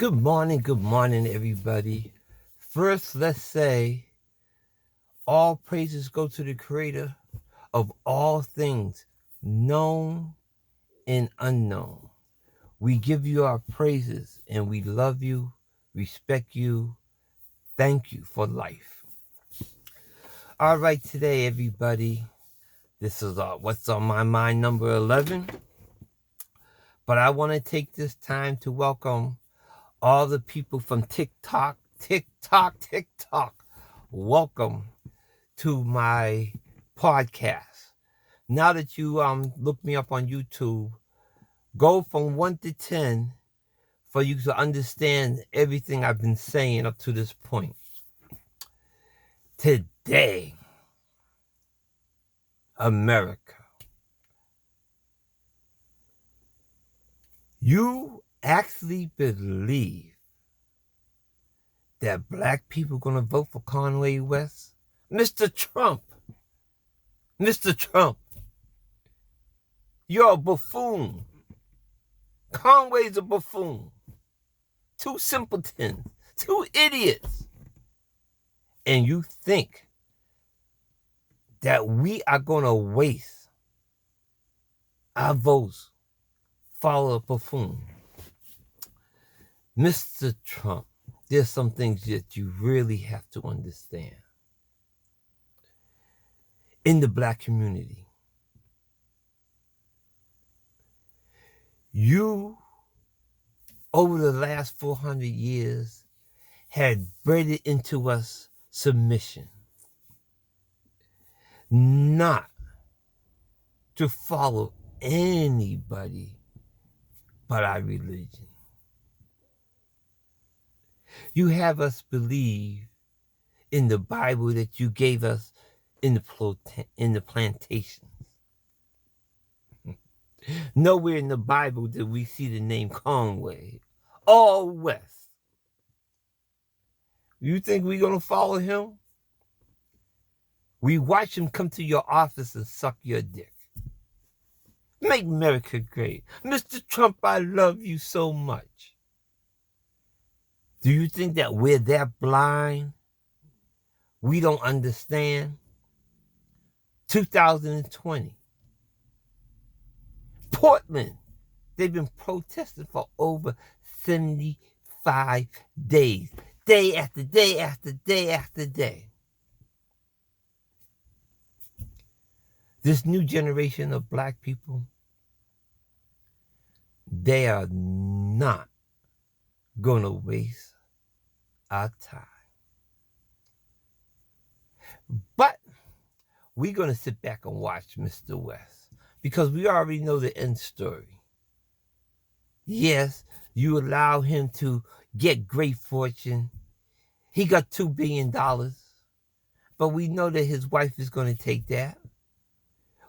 Good morning, everybody. First, let's say all praises go to the creator of all things, known and unknown. We give you our praises and we love you, respect you, thank you for life. All right, today, everybody, this is What's on My Mind number 11. But I want to take this time to welcome all the people from TikTok. Welcome to my podcast. Now that you look me up on YouTube, go from 1 to 10 for you to understand everything I've been saying up to this point. Today, America, you actually believe that black people are going to vote for Kanye West? Mr. Trump, you're a buffoon. Conway's a buffoon. Two simpletons, two idiots. And you think that we are going to waste our votes for a buffoon? Mr. Trump, there's some things that you really have to understand. In the black community, you, over the last 400 years, had bred it into us submission, not to follow anybody but our religion. You have us believe in the Bible that you gave us in the plantations. Nowhere in the Bible did we see the name Conway or West. You think we're going to follow him? We watch him come to your office and suck your dick. Make America great. Mr. Trump, I love you so much. Do you think that we're that blind? We don't understand? 2020. Portland, they've been protesting for over 75 days. Day after day after day after day. This new generation of black people, they are not going to waste our time. But we're going to sit back and watch Mr. West because we already know the end story. Yes, you allow him to get great fortune. He got $2 billion, but we know that his wife is going to take that.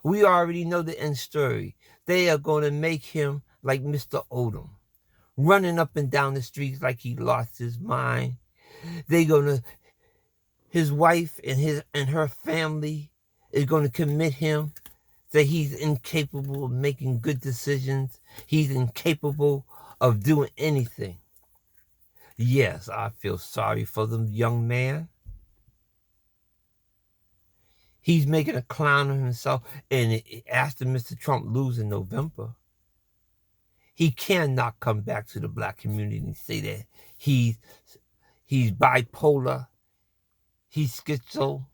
We already know the end story. They are going to make him like Mr. Odom, running up and down the streets like he lost his mind. His wife and her family is going to commit him that he's incapable of making good decisions. He's incapable of doing anything. Yes, I feel sorry for the young man. He's making a clown of himself, and after Mr. Trump loses in November, he cannot come back to the black community and say that he's bipolar, he's schizo.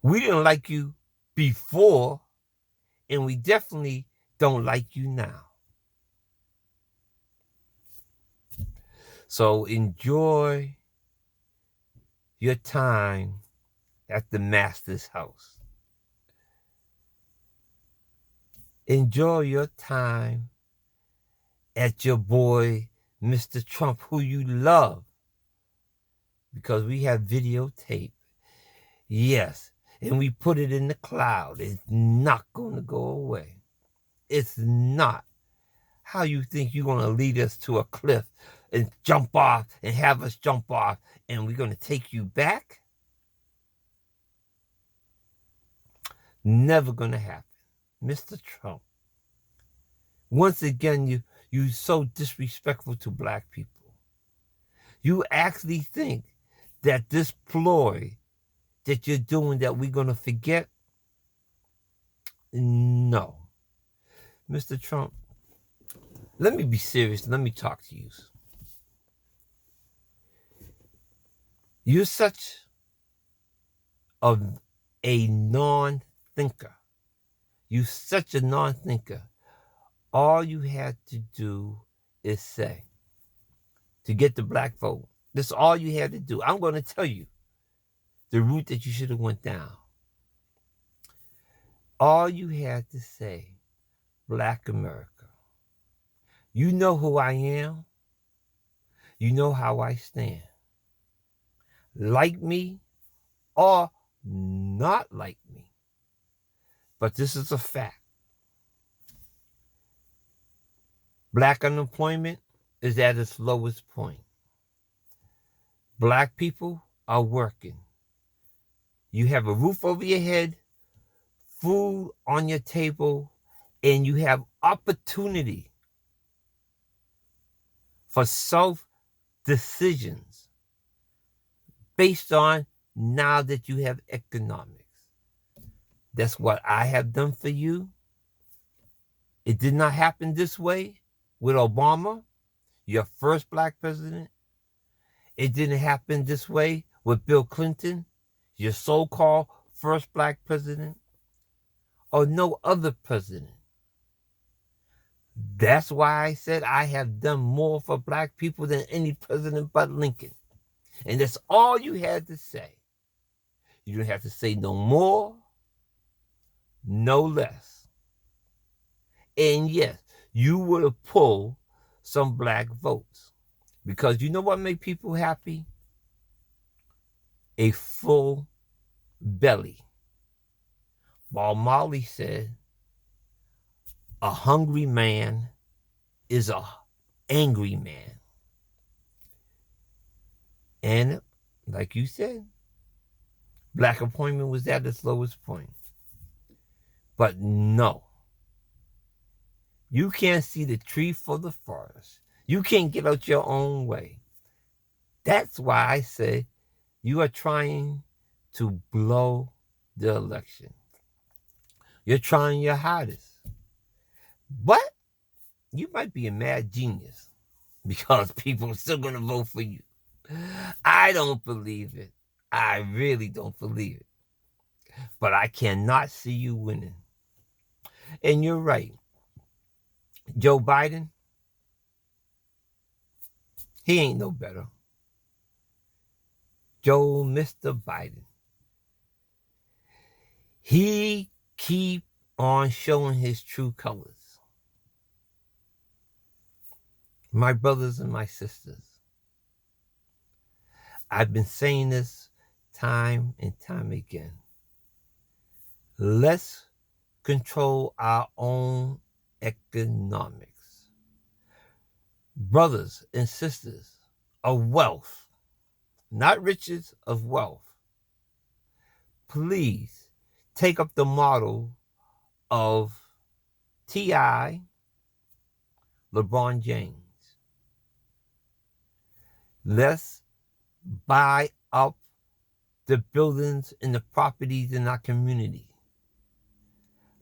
We didn't like you before, and we definitely don't like you now. So enjoy your time at the master's house. Enjoy your time at your boy, Mr. Trump, who you love, because we have videotape. Yes, and we put it in the cloud. It's not going to go away. It's not. How you think you're going to lead us to a cliff and jump off and have us jump off and we're going to take you back? Never going to happen. Mr. Trump, once again, You so disrespectful to black people. You actually think that this ploy that you're doing that we're going to forget? No. Mr. Trump, let me be serious. Let me talk to you. You're such a non-thinker. You're such a non-thinker. All you had to do is say, to get the black vote, that's all you had to do. I'm going to tell you the route that you should have went down. All you had to say, Black America. You know who I am. You know how I stand. Like me or not like me. But this is a fact. Black unemployment is at its lowest point. Black people are working. You have a roof over your head, food on your table, and you have opportunity for self-decisions based on now that you have economics. That's what I have done for you. It did not happen this way with Obama, your first black president. It didn't happen this way with Bill Clinton, your so-called first black president, or no other president. That's why I said I have done more for black people than any president but Lincoln. And that's all you had to say. You didn't have to say no more, no less. And yes, you would have pulled some black votes. Because you know what made people happy? A full belly. Bob Marley said, a hungry man is an angry man. And like you said, black employment was at its lowest point. But no, you can't see the tree for the forest. You can't get out your own way. That's why I say you are trying to blow the election. You're trying your hardest. But you might be a mad genius because people are still going to vote for you. I don't believe it. I really don't believe it. But I cannot see you winning. And you're right. Joe Biden, he ain't no better. Mr. Biden. He keep on showing his true colors. My brothers and my sisters, I've been saying this time and time again. Let's control our own economics. Brothers and sisters of wealth, not riches, of wealth, please take up the model of T.I., LeBron James. Let's buy up the buildings and the properties in our community.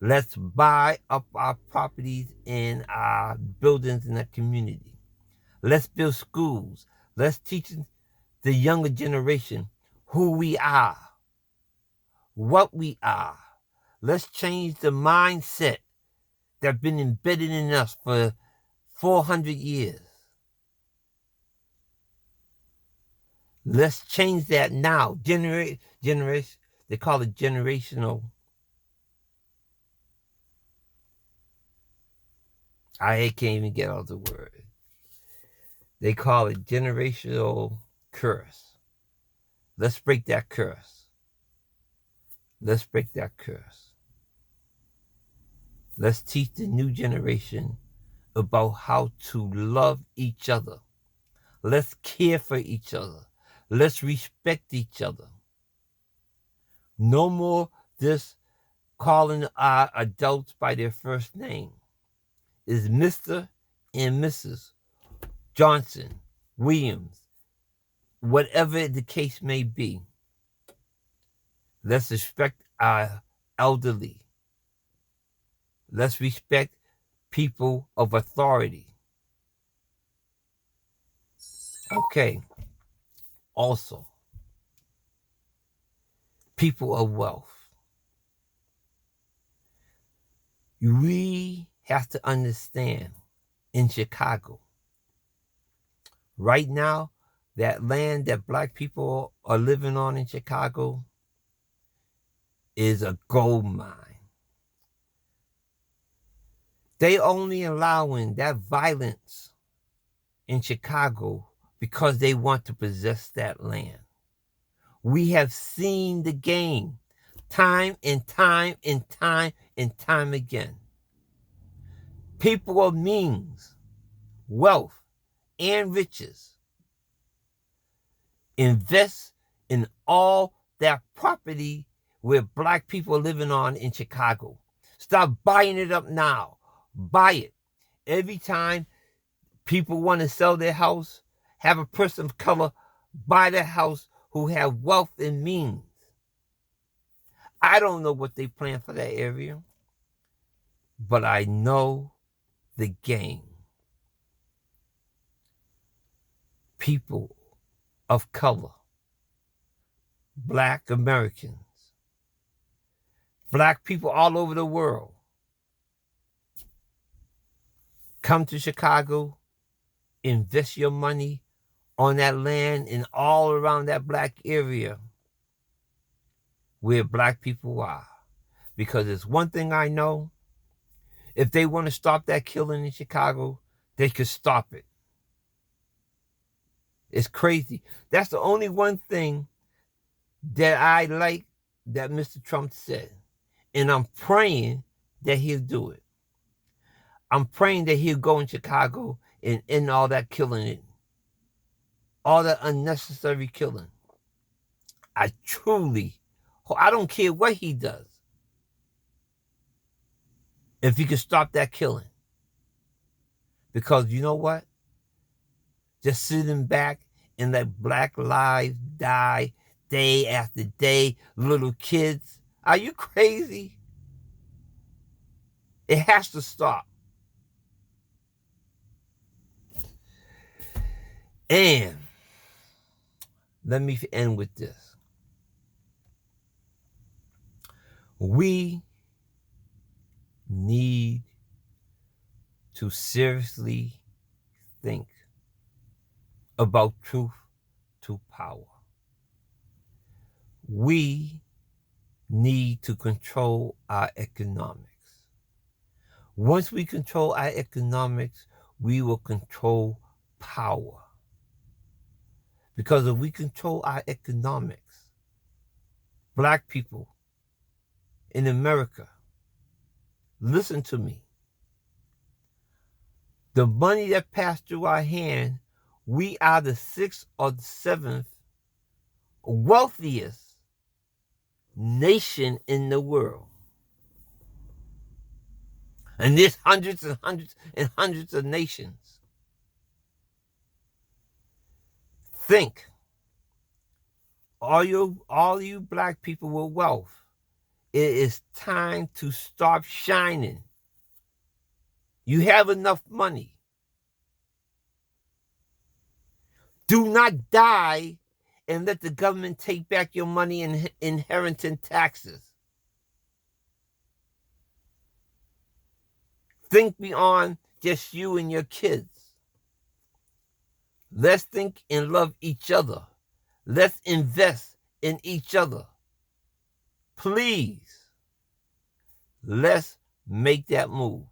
Let's buy up our properties and our buildings in our community. Let's build schools. Let's teach the younger generation who we are, what we are. Let's change the mindset that's been embedded in us for 400 years. Let's change that now. Generation, they call it generational. I can't even get out the word. They call it generational curse. Let's break that curse. Let's break that curse. Let's teach the new generation about how to love each other. Let's care for each other. Let's respect each other. No more this calling our adults by their first name. Is Mr. and Mrs. Johnson, Williams, whatever the case may be. Let's respect our elderly. Let's respect people of authority. Okay. Also, people of wealth. We have to understand in Chicago, right now, that land that black people are living on in Chicago is a gold mine. They only allowing that violence in Chicago because they want to possess that land. We have seen the game time and time and time and time again. People of means, wealth, and riches invest in all that property where black people are living on in Chicago. Stop buying it up now. Buy it. Every time people want to sell their house, have a person of color buy their house who have wealth and means. I don't know what they plan for that area, but I know the game. People of color, black Americans, black people all over the world, come to Chicago, invest your money on that land and all around that black area where black people are. Because it's one thing I know, if they want to stop that killing in Chicago, they could stop it. It's crazy. That's the only one thing that I like that Mr. Trump said. And I'm praying that he'll do it. I'm praying that he'll go in Chicago and end all that killing, all that unnecessary killing. I don't care what he does, if he can stop that killing. Because you know what? Just sitting back and let black lives die day after day, little kids. Are you crazy? It has to stop. And let me end with this. We need to seriously think about truth to power. We need to control our economics. Once we control our economics, we will control power. Because if we control our economics, black people in America, listen to me. The money that passed through our hand, we are the 6th or the 7th wealthiest nation in the world. And there's hundreds and hundreds and hundreds of nations. Think, all you black people with wealth, it is time to stop shining. You have enough money. Do not die and let the government take back your money in inheritance taxes. Think beyond just you and your kids. Let's think and love each other. Let's invest in each other. Please, let's make that move.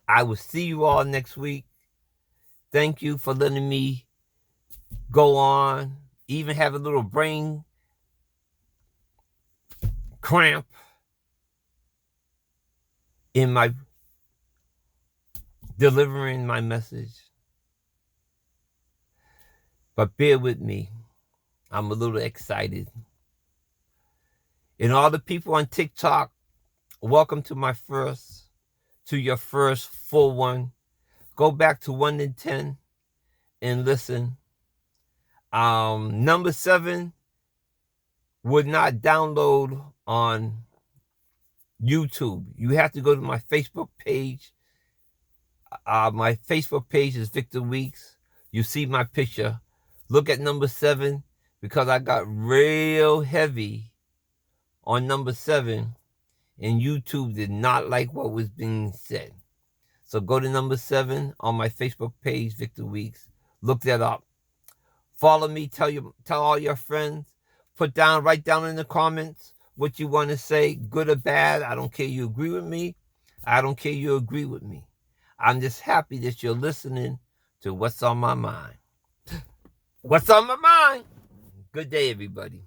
I will see you all next week. Thank you for letting me go on, even have a little brain cramp in my delivering my message. But bear with me. I'm a little excited. And all the people on TikTok, welcome to your first full one. Go back to 1 and 10 and listen. Number 7 would not download on YouTube. You have to go to my Facebook page. My Facebook page is Victor Weeks. You see my picture. Look at number 7 because I got real heavy on number 7 and YouTube did not like what was being said. So go to number 7 on my Facebook page, Victor Weeks. Look that up. Follow me. Tell all your friends. Write down in the comments what you want to say, good or bad. I don't care you agree with me. I don't care you agree with me. I'm just happy that you're listening to what's on my mind. What's on my mind? Good day, everybody.